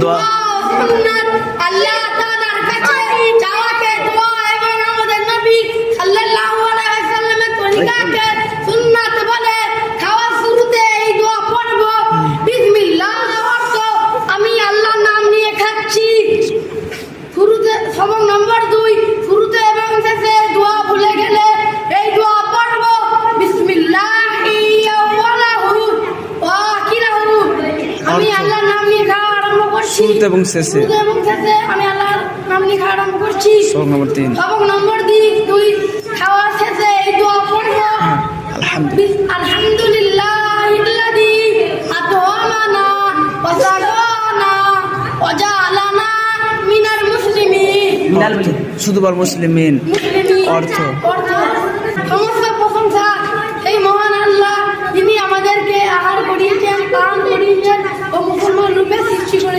দোয়া আল্লাহ তাআলার কাছে চাওয়াকে দোয়া এবং আমাদের নবী সাল্লাল্লাহু আলাইহি ওয়াসাল্লামের তরিকাকে সুন্নাত বলে খাওয়ার শুরুতে এই দোয়া পড়ব। বিসমিল্লাহ অর্থ আমি আল্লাহর নাম নিয়ে খাচ্ছি। শুরুতে সবক নম্বর 2 শুরুতে এবং শেষে দোয়া ভুলে গেলে এই দোয়া পড়ব। বিসমিল্লাহি আওয়ালাহু ওয়া আখিরাহু আমি আল্লাহর নাম নিয়ে খাওয়া আরম্ভ করছি। শুরুতে এবং শেষে আমি আল্লাহর নাম নিয়ে খাওয়া আরম্ভ করছি। সবক নম্বর 3 সবক নম্বর 2 খাওয়ার শেষে এই দোয়া পড়ব। আলহামদুলিল্লাহিল্লাযী আত'আমানা ওয়া সাকানা ওয়া জাআলানা মিনাল মুসলিমিন। শুধু বল মুসলিমিন অর্থ সমস্ত প্রশংসা সেই মহান আল্লাহ যিনি আমাদেরকে আহার করিয়েছেন, পান করিয়েছেন ও মুসলমান রূপে সৃষ্টি করেছেন।